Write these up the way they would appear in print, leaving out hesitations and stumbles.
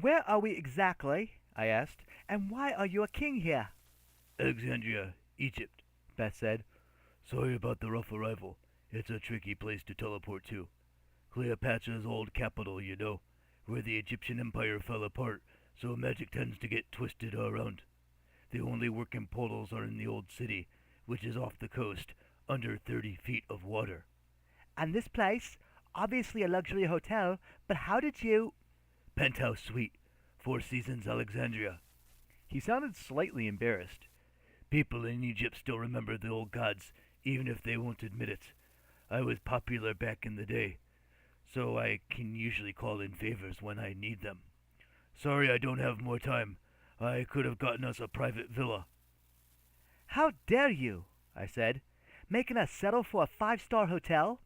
Where are we exactly? I asked. And why are you a king here? Alexandria, Egypt, Beth said. Sorry about the rough arrival. It's a tricky place to teleport to. Cleopatra's old capital, you know, where the Egyptian Empire fell apart, so magic tends to get twisted around. The only working portals are in the old city, which is off the coast, under 30 feet of water. And this place? Obviously a luxury hotel, but how did you... Penthouse suite, Four Seasons Alexandria. He sounded slightly embarrassed. People in Egypt still remember the old gods, even if they won't admit it. I was popular back in the day, so I can usually call in favors when I need them. Sorry I don't have more time. I could have gotten us a private villa. How dare you, I said, making us settle for a five-star hotel?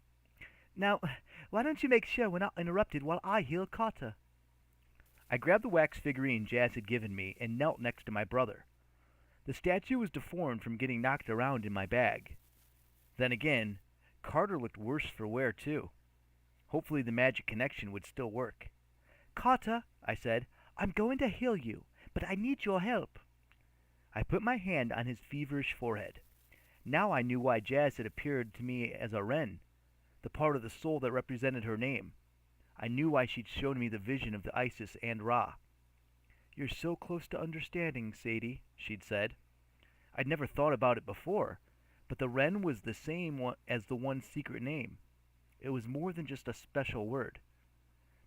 Now, why don't you make sure we're not interrupted while I heal Carter? I grabbed the wax figurine Jazz had given me and knelt next to my brother. The statue was deformed from getting knocked around in my bag. Then again, Carter looked worse for wear, too. Hopefully the magic connection would still work. Carter, I said, I'm going to heal you, but I need your help. I put my hand on his feverish forehead. Now I knew why Jazz had appeared to me as a wren, the part of the soul that represented her name. I knew why she'd shown me the vision of the Isis and Ra. You're so close to understanding, Sadie, she'd said. I'd never thought about it before, but the wren was the same as the one secret name. It was more than just a special word.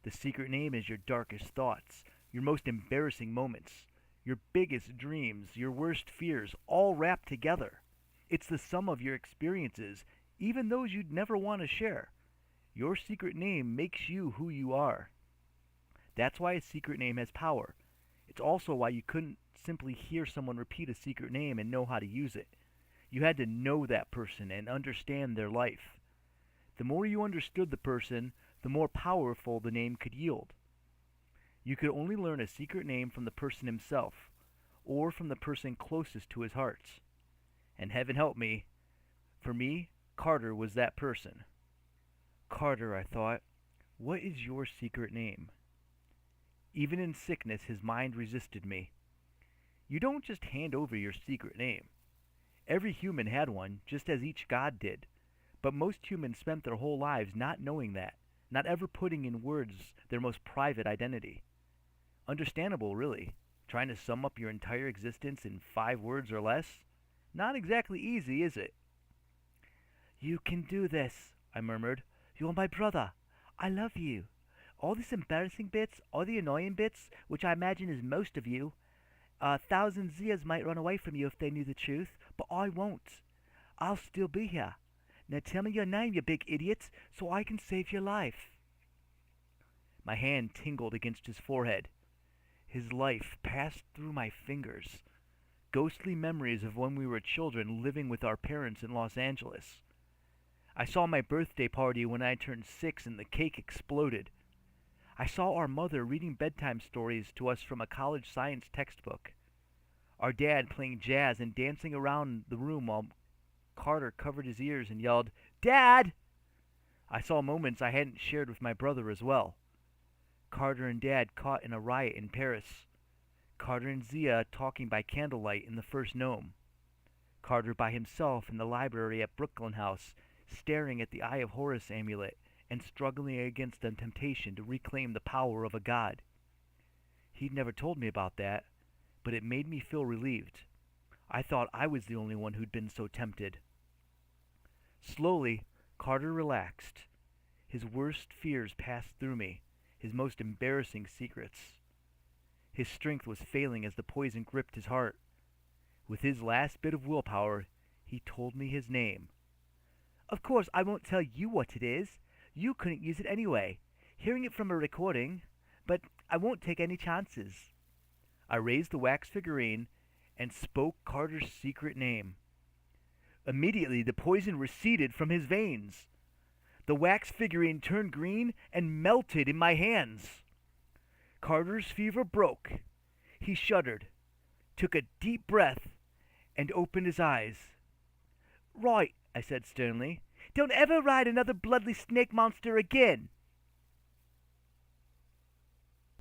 The secret name is your darkest thoughts, your most embarrassing moments, your biggest dreams, your worst fears, all wrapped together. It's the sum of your experiences, even those you'd never want to share. Your secret name makes you who you are. That's why a secret name has power. It's also why you couldn't simply hear someone repeat a secret name and know how to use it. You had to know that person and understand their life. The more you understood the person, the more powerful the name could yield. You could only learn a secret name from the person himself, or from the person closest to his heart. And heaven help me, for me, Carter was that person. Carter, I thought, what is your secret name? Even in sickness, his mind resisted me. You don't just hand over your secret name. Every human had one, just as each god did. But most humans spent their whole lives not knowing that, not ever putting in words their most private identity. Understandable, really. Trying to sum up your entire existence in 5 words or less? Not exactly easy, is it? You can do this, I murmured. You're my brother. I love you. All these embarrassing bits, all the annoying bits, which I imagine is most of you, 1,000 Zias might run away from you if they knew the truth, but I won't. I'll still be here. Now tell me your name, you big idiot, so I can save your life. My hand tingled against his forehead. His life passed through my fingers. Ghostly memories of when we were children living with our parents in Los Angeles. I saw my birthday party when I turned 6 and the cake exploded. I saw our mother reading bedtime stories to us from a college science textbook. Our dad playing jazz and dancing around the room while Carter covered his ears and yelled, "Dad!" I saw moments I hadn't shared with my brother as well. Carter and Dad caught in a riot in Paris. Carter and Zia talking by candlelight in the first Gnome. Carter by himself in the library at Brooklyn House, staring at the Eye of Horus amulet and struggling against the temptation to reclaim the power of a god. He'd never told me about that, but it made me feel relieved. I thought I was the only one who'd been so tempted. Slowly, Carter relaxed. His worst fears passed through me, his most embarrassing secrets. His strength was failing as the poison gripped his heart. With his last bit of willpower, he told me his name. Of course, I won't tell you what it is. You couldn't use it anyway, hearing it from a recording, but I won't take any chances. I raised the wax figurine and spoke Carter's secret name. Immediately, the poison receded from his veins. The wax figurine turned green and melted in my hands. Carter's fever broke. He shuddered, took a deep breath, and opened his eyes. Right, I said sternly. Don't ever ride another bloodly snake monster again.